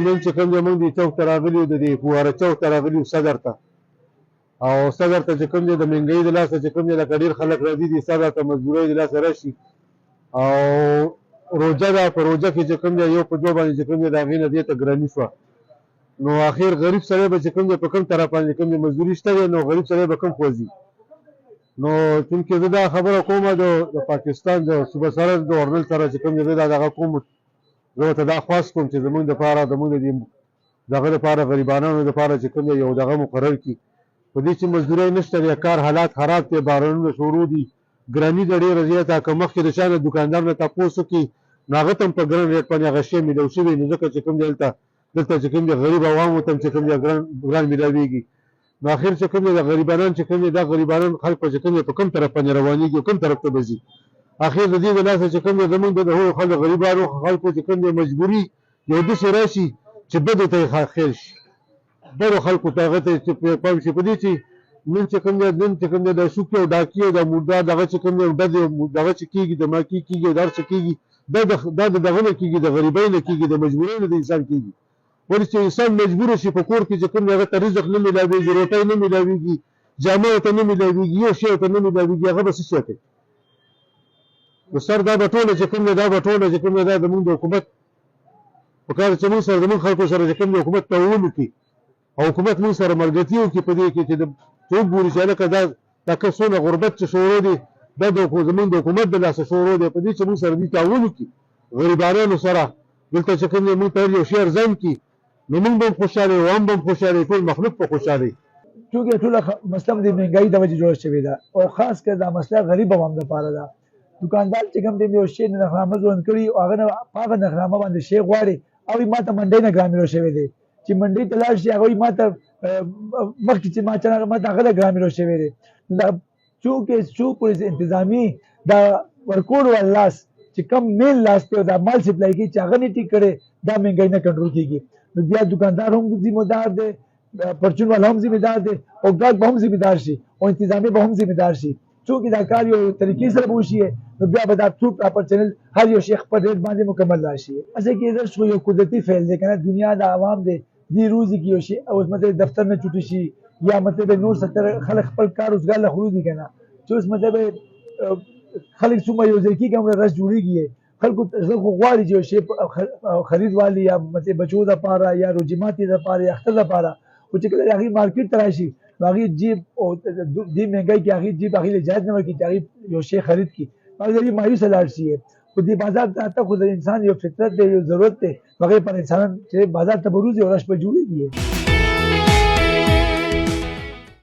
نن چې کوم دی موږ دې چوک ته راغلي یو د دې فواره چوک ته راغلي یو صدر ته او صدر ته چې کوم دی د مهنګۍ د لاسه چې کوم دی لکه ډېر خلک راځي دې صدر ته مجبورۍ د لاسه راشي او روژه ده په روژه کې چې کوم دی یو په دوه باندې چې کوم دی د هغې نه دې ته ګراني شوه نو اخر غریب سړی به چې کوم دی په کوم طرف باندې کوم دی مزدوري شته دی نو غریب سړی به کوم خوځي نو چونکې زه دا خبره کوم د پاکستان د صوبه سرحد ګورنر سره چې کوم دی زه دا دغه کوم زه ورته دا خواست کوم چې زمونږ دپاره زمونږ د دغه لپاره غریبانو لپاره چې کوم دی یو دغه مقرر کړي په دې چې مزدورۍ نشته دی کار حالات خراب دی بارانونه شروع دي ګراني د ډېره زیاته که مخکې د چا نه دوکاندار نه تپوس وکړي نو هغه ته هم په ګران ریټ باندې هغه شی میلاو شوی نو ځکه چې کوم دی دلته چې کوم دی غریب عوامو ته هم چې کوم دی ګران میلاویږي نو اخر چې کوم دی د غریبانان چې کوم دی دا غریبانان خلک چې کوم دی په کوم طرف باندې روانېږي کوم طرف ته به ځي اخر د دې د لاسه چې کوم دی زمونږ د هغو خلک غریبانو خلکو چې کوم دی مجبوري یو داسې راشي چې بدو ته یې خیر شي بدو خلکو ته هغه ته چې پام شي په دې چې نن چې کوم دی د شوکې او ډاکي او د مردار دغه چې کوم دی دغه چې کېږي د ماکي کېږي او د هر څه کېږي دا د دغه نه کېږي د غریبۍ نه کېږي د مجبورۍ نه د انسان کېږي ولې چې انسان مجبور شي په کور کې چې کوم دی هغه ته رزق نه میلاوېږي روټۍ نه میلاوېږي جامه ورته نه میلاوېږي یو شی ورته نه میلاوېږي هغه به څه شی کوي نو سر دا به ټوله چې کوم دی دا به ټوله چې کوم دی دا زمونږ د حکومت په کار چې موږ سره زمونږ خلکو سره چې کوم دی حکومت تعاون وکړي او حکومت موږ سره ملګرتي وکړي په دې کې چې څوک ګوري چې هلکه دا که څونه غربت چې شروع دی دا زمونږ د حکومت د لاسه شروع دی په دې چې موږ سره دې تعاون وکړي غریبانو سره دلته چې کوم دی موږ ته یو شی ارزان کړي نو موږ به هم خوشحاله یو هم به هم خوشحاله ټول مخلوق په خوشحالۍ چونکې ټوله مسله د مهنګایي د وجې جوړه شوې ده او خاص کر دا مسله غریب عوام دپاره ده دوکاندار چې کوم دی یو شی نرخنامه ځوړند کړي او هغه نه په هغه نرخنامه باندې شی غواړي هغوی ما ته منډۍ نه ګرامېلو شوی دی چې منډۍ ته لاړ شي هغوی ما ته مخکې چې ما ته هغه له ګرامېلو شوی دی دا چونکې څو پولیس انتظامي دا ورکوړ لاس چې کم میل لاس ته دا مال سپلای کوي چې هغه نه ټیک کړي دا مهنګۍ نه کنټرول کېږي نو بیا دوکاندار هم ذمہدار دی پرچون والا هم ذمہدار دی او ګاهک به هم ذمہدار شي او انتظامي به هم ذمہدار شي چونکې دا کار یو طریقې سره به وشي نو بیا به دا ټول پراپر چینل هر یو شیخ په ریټ باندې مکمل راشي اصل کې دا شو یو قدرتي فعل دی کنه دنیا د عوام دی دی روزي کې یو شي او مطلب دفتر نه چټي شي یا مطلب نور ستر خلک خپل کار روزګار له خلودي کنه چې اوس مطلب خلک څومره یو ځای کې کوم رس جوړیږي خلکو زغه غواړي چې شی خرید والی یا مطلب بچو د پاره یا روجماتي د پاره یا اختر د پاره او چې کله هغه مارکیټ ته راشي هغه جیب او دې مهنګای کې هغه جیب هغه اجازه نه ورکړي چې هغه یو شی خرید کی هغه مایوس لاړ شي په دې بازار ته خو د انسان یو فطرت دی یو ضرورت دی هغه پر انسان چې بازار ته بروزي او رش په جوړیږي